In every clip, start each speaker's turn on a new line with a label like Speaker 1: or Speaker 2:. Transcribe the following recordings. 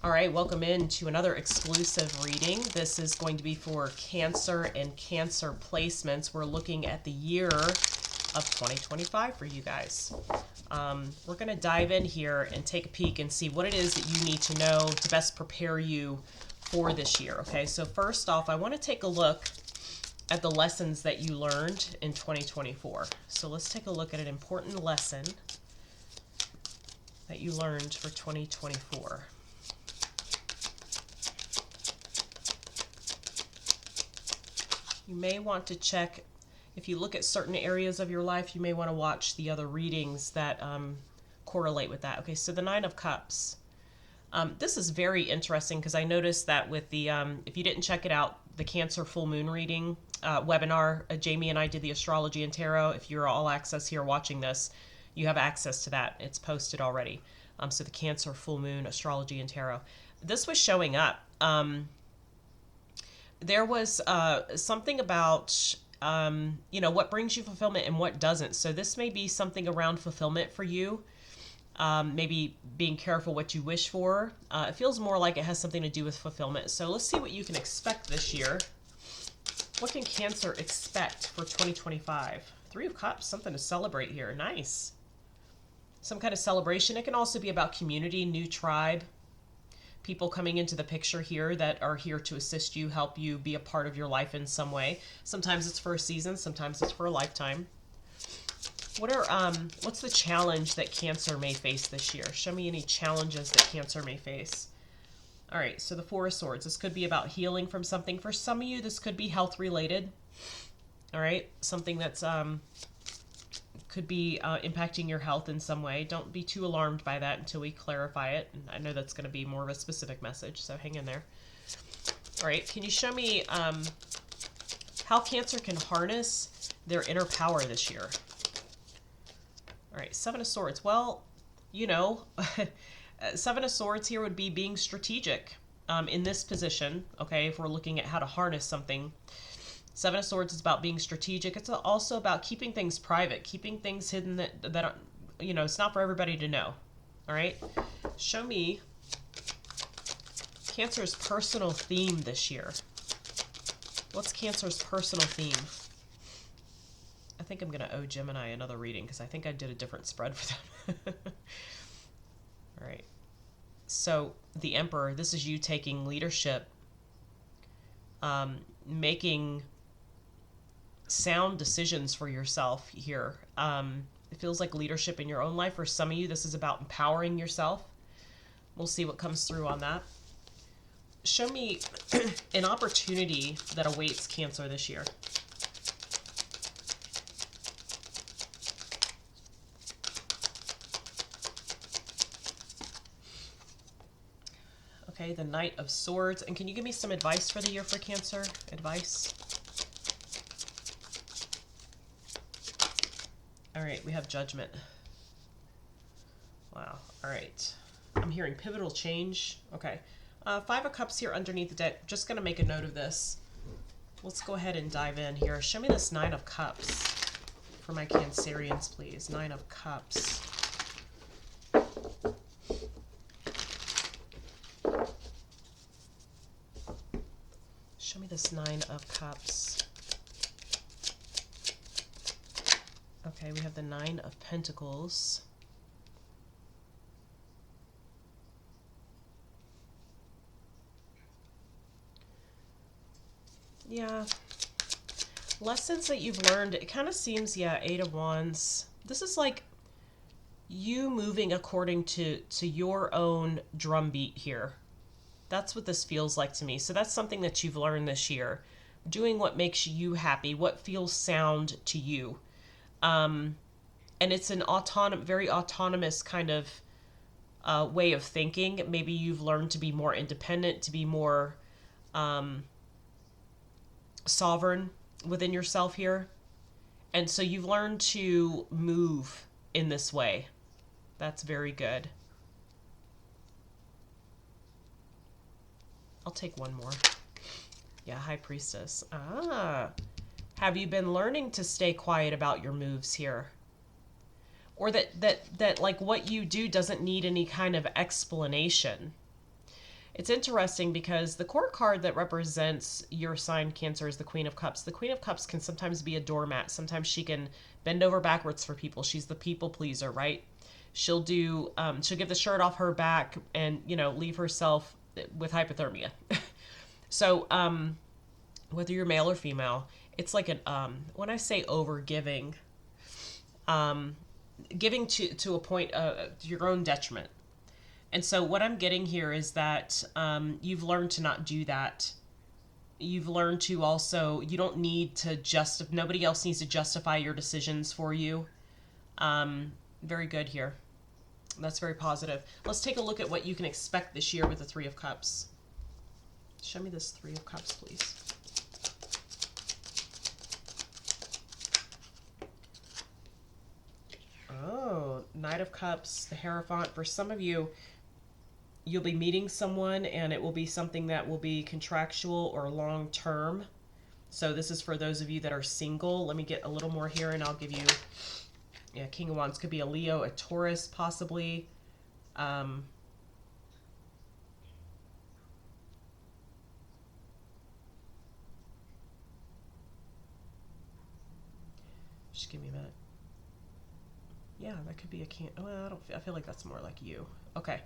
Speaker 1: All right, welcome in to another exclusive reading. This is going to be for Cancer and Cancer placements. We're looking at the year of 2025 for you guys. We're going to dive in here and take a peek and see what it is that you need to know to best prepare you for this year. Okay, so first off, I want to take a look at the lessons that you learned in 2024. So let's take a look at an important lesson that you learned for 2024. You may want to check, if you look at certain areas of your life, you may want to watch the other readings that correlate with that. Okay, so the Nine of Cups. This is very interesting because I noticed that with the, if you didn't check it out, the Cancer full moon reading webinar, Jamie and I did the astrology and tarot. If you're all access here watching this, you have access to that. It's posted already. So the Cancer full moon astrology and tarot. This was showing up. There was something about, what brings you fulfillment and what doesn't. So this may be something around fulfillment for you. Maybe being careful what you wish for. It feels more like it has something to do with fulfillment. So let's see what you can expect this year. What can Cancer expect for 2025? Three of Cups, something to celebrate here. Nice. Some kind of celebration. It can also be about community, new tribe. People coming into the picture here that are here to assist you, help you be a part of your life in some way. Sometimes it's for a season, sometimes it's for a lifetime. What's the challenge that Cancer may face this year? Show me any challenges that Cancer may face. All right, so the Four of Swords. This could be about healing from something. For some of you, this could be health related. All right, something that's could be impacting your health in some way. Don't be too alarmed by that until we clarify it. And I know that's going to be more of a specific message, so hang in there. All right, can you show me how Cancer can harness their inner power this year? All right, Seven of Swords. Well, Seven of Swords here would be being strategic in this position, okay, if we're looking at how to harness something. Seven of Swords is about being strategic. It's also about keeping things private, keeping things hidden that it's not for everybody to know. All right? Show me Cancer's personal theme this year. What's Cancer's personal theme? I think I'm going to owe Gemini another reading because I think I did a different spread for them. All right. So the Emperor, this is you taking leadership, making sound decisions for yourself here. It feels like leadership in your own life. For some of you, this is about empowering yourself. We'll see what comes through on that. Show me an opportunity that awaits Cancer this year. Okay, the Knight of Swords. And can you give me some advice for the year for Cancer? Advice? All right, we have Judgment. Wow, all right. I'm hearing pivotal change. Okay. Five of Cups here underneath the deck. Just going to make a note of this. Let's go ahead and dive in here. Show me this Nine of Cups for my Cancerians, please. Nine of Cups. Show me this Nine of Cups. Okay, we have the Nine of Pentacles. Yeah. Lessons that you've learned. It kind of seems, yeah, Eight of Wands. This is like you moving according to your own drumbeat here. That's what this feels like to me. So that's something that you've learned this year. Doing what makes you happy, what feels sound to you. And it's an very autonomous kind of way of thinking. Maybe you've learned to be more independent, to be more sovereign within yourself here. And so you've learned to move in this way. That's very good. I'll take one more. Yeah, High Priestess. Have you been learning to stay quiet about your moves here? Or that like what you do doesn't need any kind of explanation. It's interesting because the court card that represents your sign, Cancer, is the Queen of Cups. The Queen of Cups can sometimes be a doormat. Sometimes she can bend over backwards for people. She's the people pleaser, right? She'll give the shirt off her back and, leave herself with hypothermia. So, whether you're male or female, it's like when I say over giving, giving to a point to your own detriment. And so what I'm getting here is that you've learned to not do that. You've learned to also, you don't need to nobody else needs to justify your decisions for you. Very good here. That's very positive. Let's take a look at what you can expect this year with the Three of Cups. Show me this Three of Cups, please. Oh, Knight of Cups, the Hierophant. For some of you, you'll be meeting someone and it will be something that will be contractual or long term. So this is for those of you that are single. Let me get a little more here and I'll give you, King of Wands could be a Leo, a Taurus possibly. Just give me a minute. Yeah, that could be a can. Well, I feel like that's more like you. Okay.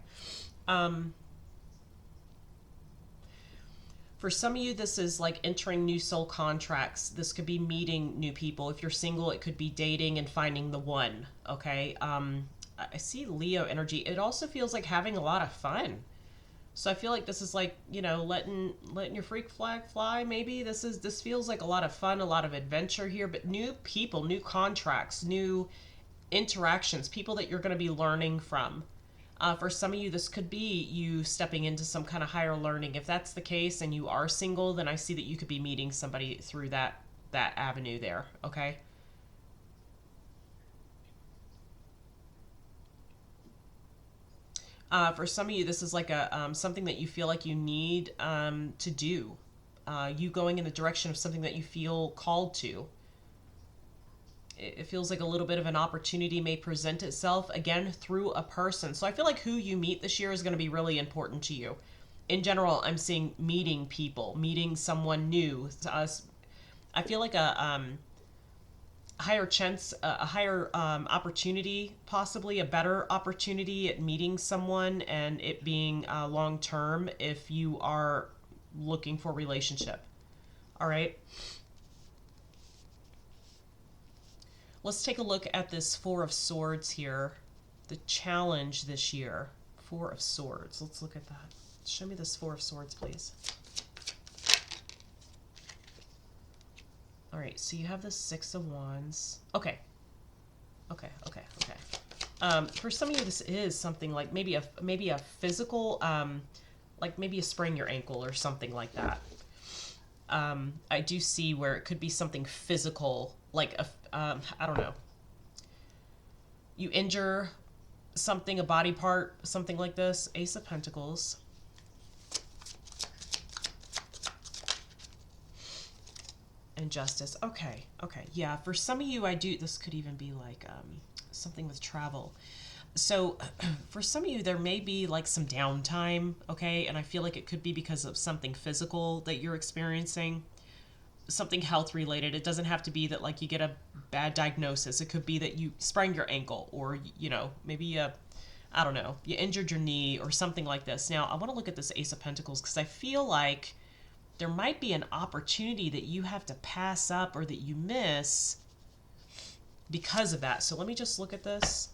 Speaker 1: For some of you, this is like entering new soul contracts. This could be meeting new people. If you're single, it could be dating and finding the one. Okay. I see Leo energy. It also feels like having a lot of fun. So I feel like this is like, letting your freak flag fly. Maybe this feels like a lot of fun, a lot of adventure here, but new people, new contracts, new interactions, people that you're going to be learning from. For some of you, this could be you stepping into some kind of higher learning. If that's the case and you are single, then I see that you could be meeting somebody through that avenue there, okay? For some of you, this is like a something that you feel like you need to do. You going in the direction of something that you feel called to. It feels like a little bit of an opportunity may present itself, again, through a person. So I feel like who you meet this year is going to be really important to you. In general, I'm seeing meeting people, meeting someone new. I feel like a higher chance, a higher opportunity, possibly a better opportunity at meeting someone and it being long term if you are looking for a relationship. All right. Let's take a look at this Four of Swords here. The challenge this year. Four of Swords. Let's look at that. Show me this Four of Swords, please. All right, so you have the Six of Wands. Okay. For some of you, this is something like maybe a physical, like maybe a sprain your ankle or something like that. I do see where it could be something physical, like I don't know. You injure something, a body part, something like this. Ace of Pentacles. And Justice. Okay. Yeah, for some of you, this could even be like something with travel. So for some of you, there may be like some downtime, okay? And I feel like it could be because of something physical that you're experiencing, something health related. It doesn't have to be that like you get a bad diagnosis. It could be that you sprained your ankle or, maybe I don't know, you injured your knee or something like this. Now, I want to look at this Ace of Pentacles because I feel like there might be an opportunity that you have to pass up or that you miss because of that. So let me just look at this.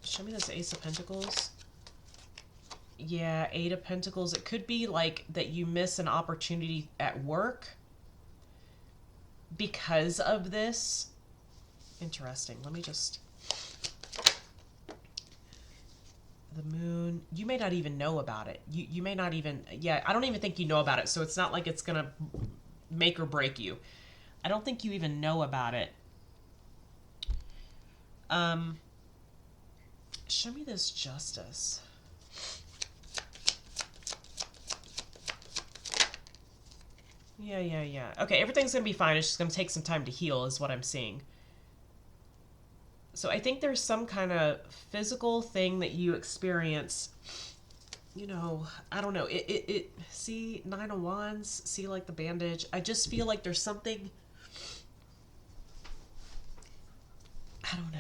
Speaker 1: Show me this Ace of Pentacles. Yeah, Eight of Pentacles. It could be like that you miss an opportunity at work because of this. Interesting. Let me just... The Moon. You may not even know about it. You may not even... Yeah, I don't even think you know about it. So it's not like it's going to make or break you. I don't think you even know about it. Show me this Justice. Yeah. Okay, everything's going to be fine. It's just going to take some time to heal is what I'm seeing. So I think there's some kind of physical thing that you experience you know, I don't know. See, Nine of Wands, see like the bandage. I just feel like there's something, I don't know.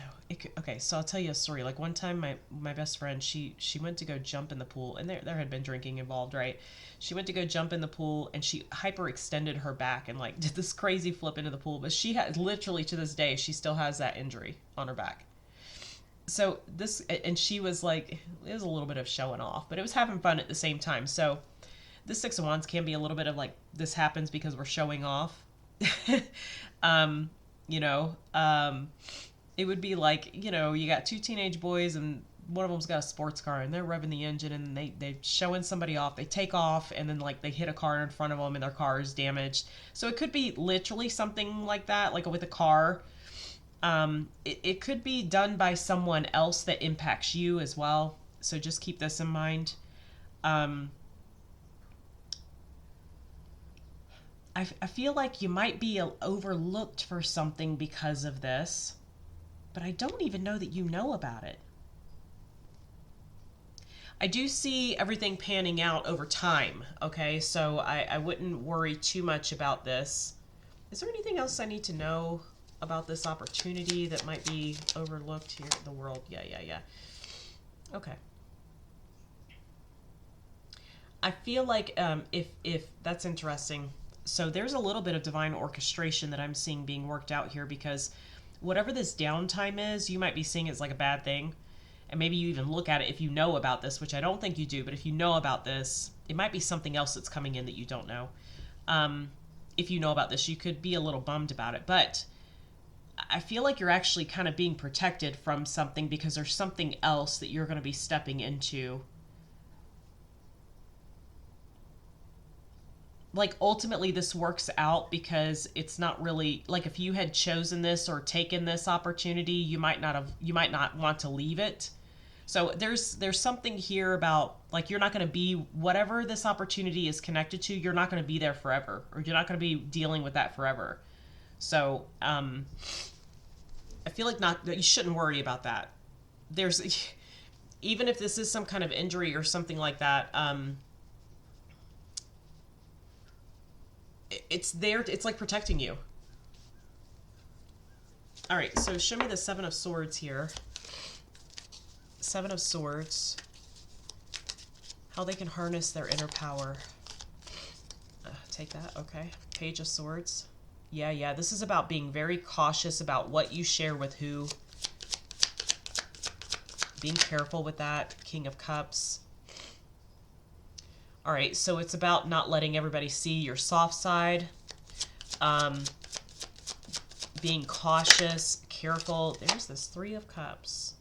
Speaker 1: Okay, so I'll tell you a story. Like one time, my best friend, she went to go jump in the pool, and there had been drinking involved, right? She went to go jump in the pool, and she hyperextended her back and like did this crazy flip into the pool. But she had literally to this day, she still has that injury on her back. So this, and she was like, it was a little bit of showing off, but it was having fun at the same time. So this Six of Wands can be a little bit of like, this happens because we're showing off. um, you know, it would be like, you know, you got two teenage boys and one of them's got a sports car and they're revving the engine and they're showing somebody off. They take off and then like they hit a car in front of them and their car is damaged. So it could be literally something like that, like with a car. It could be done by someone else that impacts you as well. So just keep this in mind. Um, I feel like you might be overlooked for something because of this, but I don't even know that you know about it. I do see everything panning out over time, okay? So I wouldn't worry too much about this. Is there anything else I need to know about this opportunity that might be overlooked here in the world? Yeah. Okay. I feel like if that's interesting. So there's a little bit of divine orchestration that I'm seeing being worked out here because whatever this downtime is, you might be seeing it as like a bad thing. And maybe you even look at it if you know about this, which I don't think you do, but if you know about this, it might be something else that's coming in that you don't know. If you know about this, you could be a little bummed about it. But I feel like you're actually kind of being protected from something because there's something else that you're going to be stepping into. Like ultimately this works out because it's not really like if you had chosen this or taken this opportunity, you might not want to leave it. So there's something here about like you're not going to be whatever this opportunity is connected to, you're not going to be there forever or you're not going to be dealing with that forever. So I feel like not that you shouldn't worry about that. There's even if this is some kind of injury or something like that, it's there. It's like protecting you. All right, so show me the Seven of Swords here. Seven of Swords. How they can harness their inner power. Take that, okay. Page of Swords. Yeah, this is about being very cautious about what you share with who. Being careful with that. King of Cups. All right, so it's about not letting everybody see your soft side. Being cautious, careful. There's this Three of Cups.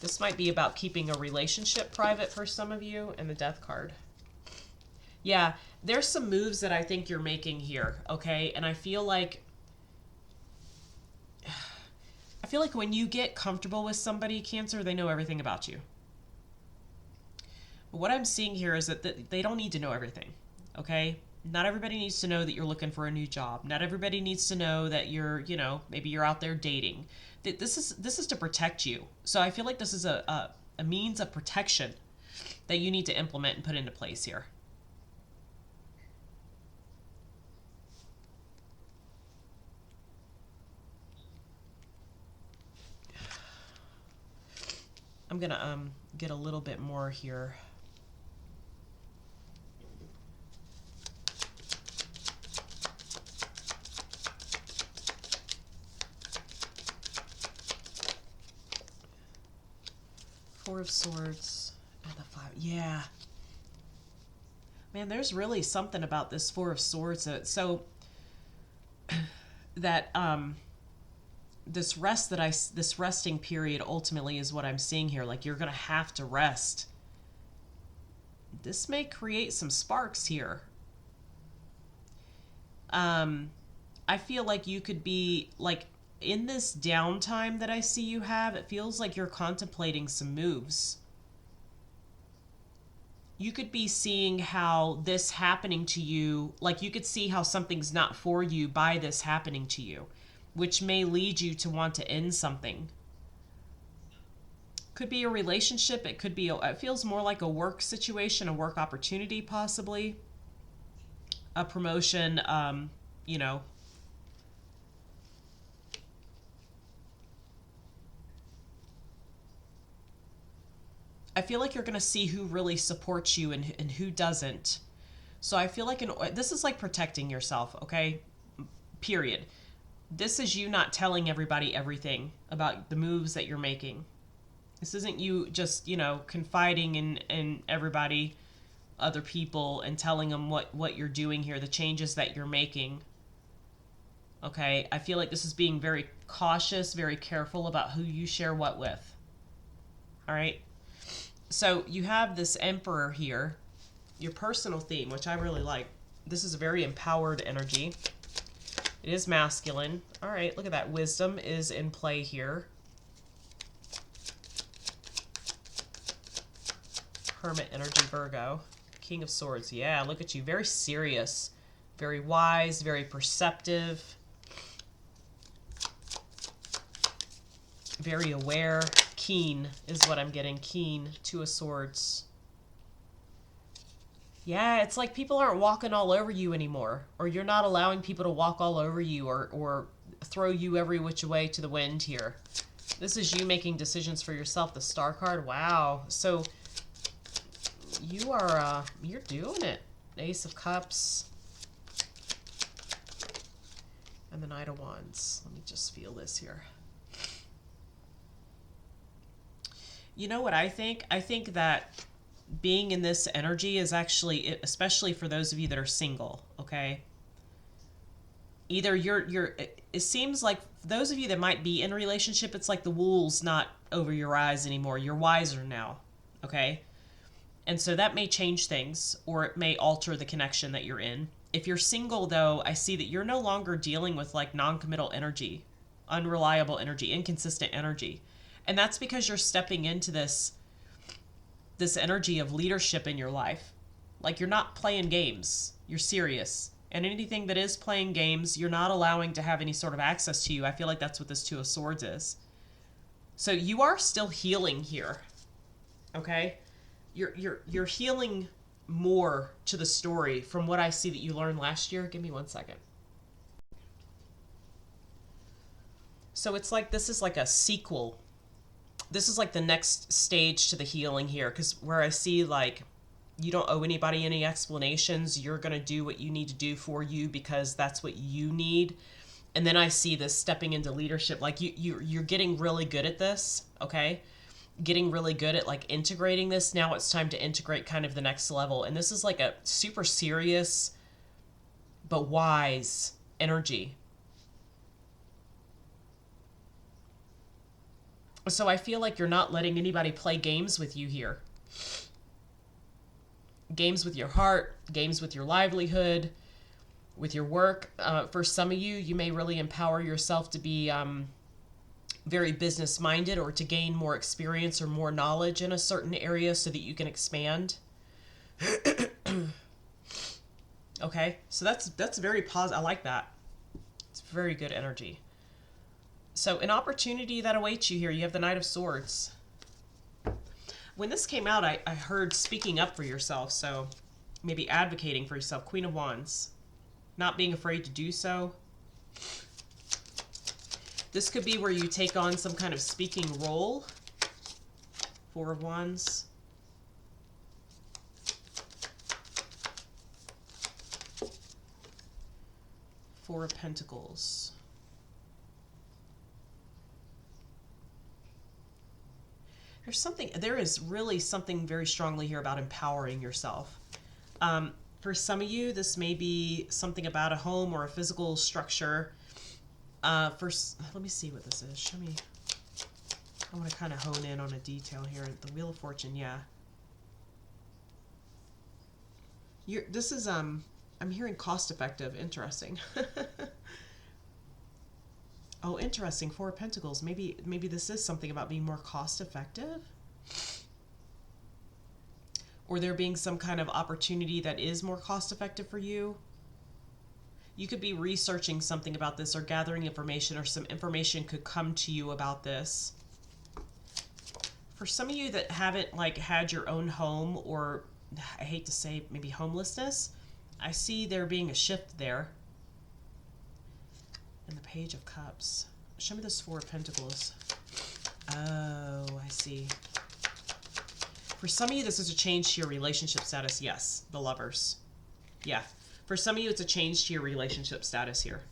Speaker 1: This might be about keeping a relationship private for some of you, and the Death card. Yeah, there's some moves that I think you're making here, okay? And I feel like when you get comfortable with somebody, Cancer, they know everything about you. But what I'm seeing here is that they don't need to know everything, okay? Not everybody needs to know that you're looking for a new job. Not everybody needs to know that you're, you know, maybe you're out there dating. This is to protect you. So I feel like this is a means of protection that you need to implement and put into place here. I'm gonna get a little bit more here. Four of Swords and the Five. Yeah. Man, there's really something about this Four of Swords so that this resting period ultimately is what I'm seeing here. Like you're gonna have to rest. This may create some sparks here. I feel like you could be like in this downtime that I see you have, it feels like you're contemplating some moves. You could be seeing how this happening to you, like you could see how something's not for you by this happening to you, which may lead you to want to end something. Could be a relationship. It could be, it feels more like a work situation, a work opportunity, possibly. A promotion, you know. I feel like you're going to see who really supports you and who doesn't. So I feel like this is like protecting yourself, okay? Period. This is you not telling everybody everything about the moves that you're making. This isn't you just, you know, confiding in everybody, other people, and telling them what you're doing here, the changes that you're making. Okay? I feel like this is being very cautious, very careful about who you share what with. All right? So you have this Emperor here, your personal theme, which I really like. This is a very empowered energy. It is masculine. All right, look at that. Wisdom is in play here. Hermit energy, Virgo. King of Swords. Yeah, look at you. Very serious. Very wise. Very perceptive. Very aware. Keen is what I'm getting. Keen. Two of Swords. Yeah, it's like people aren't walking all over you anymore. Or you're not allowing people to walk all over you or throw you every which way to the wind here. This is you making decisions for yourself. The Star card. Wow. So you are, you're doing it. Ace of Cups. And the Knight of Wands. Let me just feel this here. You know what I think? I think that being in this energy is actually, especially for those of you that are single, okay? Either it seems like those of you that might be in a relationship, it's like the wool's not over your eyes anymore. You're wiser now, okay? And so that may change things, or it may alter the connection that you're in. If you're single, though, I see that you're no longer dealing with like non-committal energy, unreliable energy, inconsistent energy. And that's because you're stepping into this energy of leadership in your life. Like, you're not playing games. You're serious. And anything that is playing games, you're not allowing to have any sort of access to you. I feel like that's what this Two of Swords is. So you are still healing here. Okay? You're healing more to the story from what I see that you learned last year. Give me 1 second. So it's like this is like a sequel. This is like the next stage to the healing here, because where I see like you don't owe anybody any explanations. You're going to do what you need to do for you because that's what you need. And then I see this stepping into leadership. Like you're getting really good at this, okay? Getting really good at like integrating this. Now it's time to integrate kind of the next level. And this is like a super serious but wise energy. So I feel like you're not letting anybody play games with you here. Games with your heart, games with your livelihood, with your work. For some of you, you may really empower yourself to be very business-minded or to gain more experience or more knowledge in a certain area so that you can expand. Okay, so that's very positive. I like that. It's very good energy. So an opportunity that awaits you here. You have the Knight of Swords. When this came out, I heard speaking up for yourself. So maybe advocating for yourself. Queen of Wands. Not being afraid to do so. This could be where you take on some kind of speaking role. Four of Wands. Four of Pentacles. There is really something very strongly here about empowering yourself. For some of you, this may be something about a home or a physical structure. Let me see what this is. Show me. I want to kind of hone in on a detail here. The Wheel of Fortune, yeah. This is, I'm hearing cost effective. Interesting. Oh, interesting. Four of Pentacles. Maybe this is something about being more cost effective. Or there being some kind of opportunity that is more cost effective for you. You could be researching something about this or gathering information, or some information could come to you about this. For some of you that haven't like had your own home, or I hate to say maybe homelessness, I see there being a shift there. And the Page of Cups. Show me this Four of Pentacles. Oh, I see. For some of you, this is a change to your relationship status. Yes, the Lovers. Yeah. For some of you, it's a change to your relationship status here.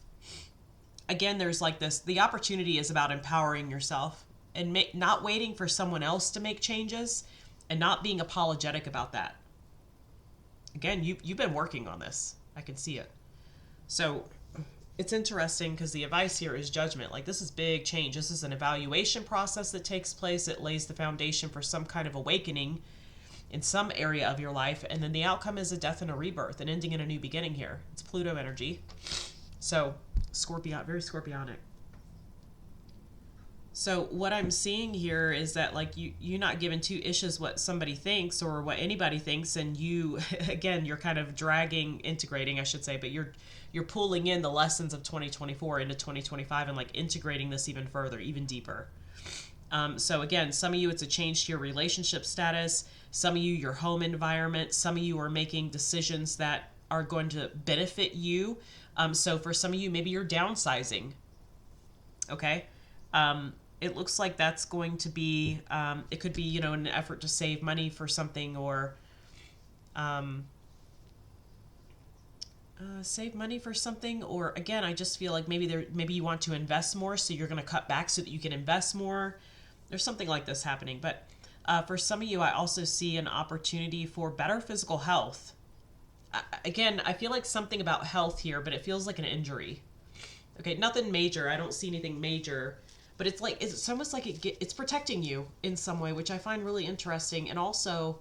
Speaker 1: Again, there's like this, the opportunity is about empowering yourself and not waiting for someone else to make changes and not being apologetic about that. Again, you've been working on this. I can see it. So it's interesting because the advice here is judgment. Like, this is big change. This is an evaluation process that takes place. It lays the foundation for some kind of awakening in some area of your life. And then the outcome is a death and a rebirth, an ending and a new beginning here. It's Pluto energy. So Scorpio, very Scorpionic. So what I'm seeing here is that like you're not giving two issues what somebody thinks or what anybody thinks, and you again you're kind of integrating I should say, but you're pulling in the lessons of 2024 into 2025 and like integrating this even further, even deeper. So again, some of you it's a change to your relationship status, some of you your home environment, some of you are making decisions that are going to benefit you. So for some of you maybe you're downsizing. Okay. It looks like that's going to be, it could be, you know, an effort to save money for something, or save money for something. Or again, I just feel like maybe you want to invest more, so you're going to cut back so that you can invest more. There's something like this happening. But for some of you, I also see an opportunity for better physical health. Again, I feel like something about health here, but it feels like an injury. Okay, nothing major. I don't see anything major. But it's like, it's almost like it's protecting you in some way, which I find really interesting. And also,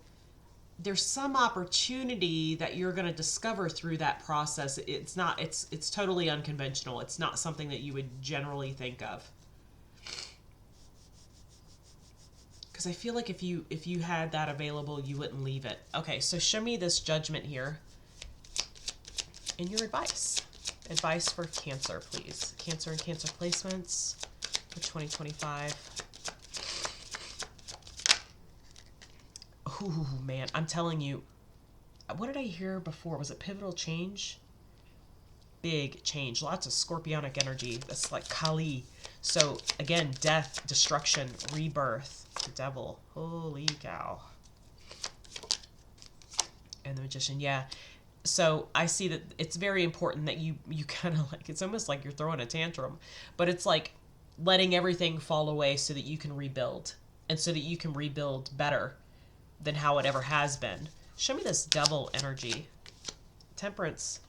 Speaker 1: there's some opportunity that you're going to discover through that process. It's totally unconventional. It's not something that you would generally think of. Because I feel like if you had that available, you wouldn't leave it. Okay, so show me this Judgment here. And your advice. Advice for Cancer, please. Cancer and Cancer placements. 2025. Ooh, man, I'm telling you, what did I hear before? Was it pivotal change? Big change, lots of Scorpionic energy. That's like Kali. So again, death, destruction, rebirth, the Devil. Holy cow. And the Magician, yeah. So I see that it's very important that you kind of like, it's almost like you're throwing a tantrum, but it's like letting everything fall away so that you can rebuild, and so that you can rebuild better than how it ever has been. Show me this Devil energy. Temperance.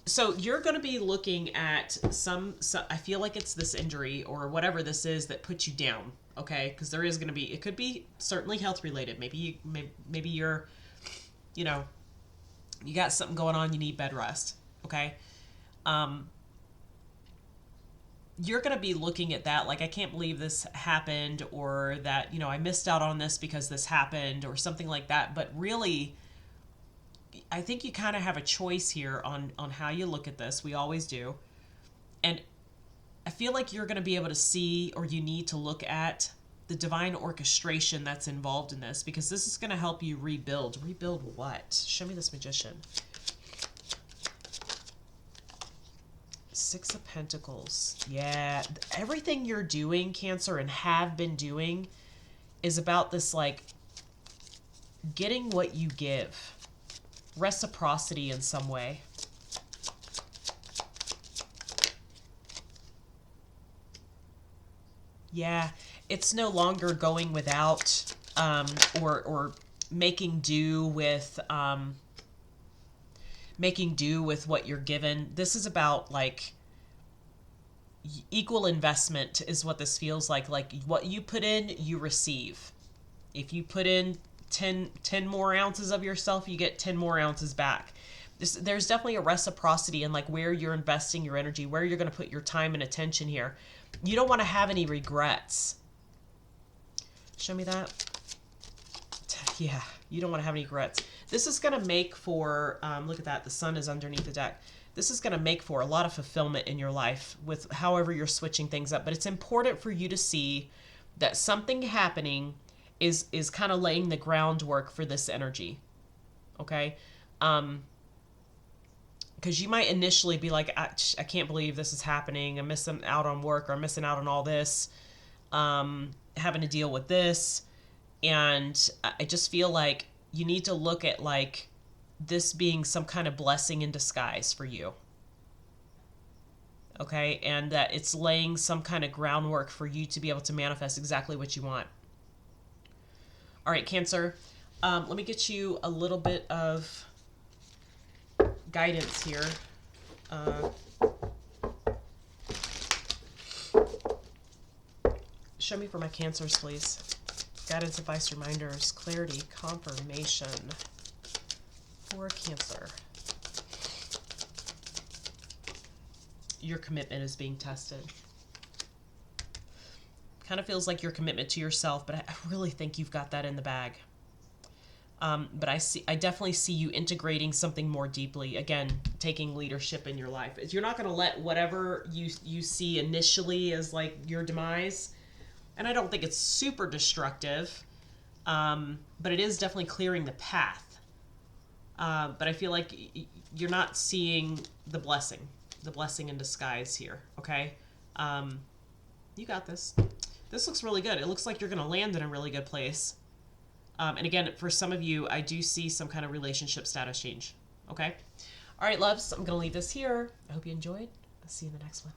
Speaker 1: So you're going to be looking at some, I feel like it's this injury or whatever this is that puts you down. Okay. Cause there is going to be, it could be certainly health related. Maybe you're, you know, you got something going on, you need bed rest. Okay. You're going to be looking at that like, I can't believe this happened, or that, you know, I missed out on this because this happened, or something like that. But really, I think you kind of have a choice here on how you look at this. We always do. And I feel like you're going to be able to see, or you need to look at the divine orchestration that's involved in this, because this is going to help you rebuild. Rebuild what? Show me this Magician. Six of Pentacles. Yeah, everything you're doing, Cancer, and have been doing is about this, like, getting what you give. Reciprocity in some way. Yeah, it's no longer going without, or making do with what you're given. This is about like equal investment is what this feels like. Like what you put in, you receive. If you put in 10 more ounces of yourself, you get 10 more ounces back. There's definitely a reciprocity in like where you're investing your energy, where you're going to put your time and attention here. You don't want to have any regrets. Show me that. Yeah, you don't want to have any regrets. This is going to make for, look at that, the sun is underneath the deck. This is going to make for a lot of fulfillment in your life with however you're switching things up. But it's important for you to see that something happening is kind of laying the groundwork for this energy. Okay? Because you might initially be like, I can't believe this is happening. I'm missing out on work, or I'm missing out on all this, having to deal with this. And I just feel like you need to look at like this being some kind of blessing in disguise for you. Okay? And that it's laying some kind of groundwork for you to be able to manifest exactly what you want. All right, Cancer. Let me get you a little bit of guidance here. Show me for my Cancers, please. Guidance, advice, reminders, clarity, confirmation for Cancer. Your commitment is being tested. Kind of feels like your commitment to yourself, but I really think you've got that in the bag. But I definitely see you integrating something more deeply. Again, taking leadership in your life. You're not going to let whatever you see initially as like your demise. And I don't think it's super destructive, but it is definitely clearing the path. But I feel like you're not seeing the blessing in disguise here. Okay, you got this. This looks really good. It looks like you're going to land in a really good place. And again, for some of you, I do see some kind of relationship status change. Okay? All right, loves, I'm going to leave this here. I hope you enjoyed. I'll see you in the next one.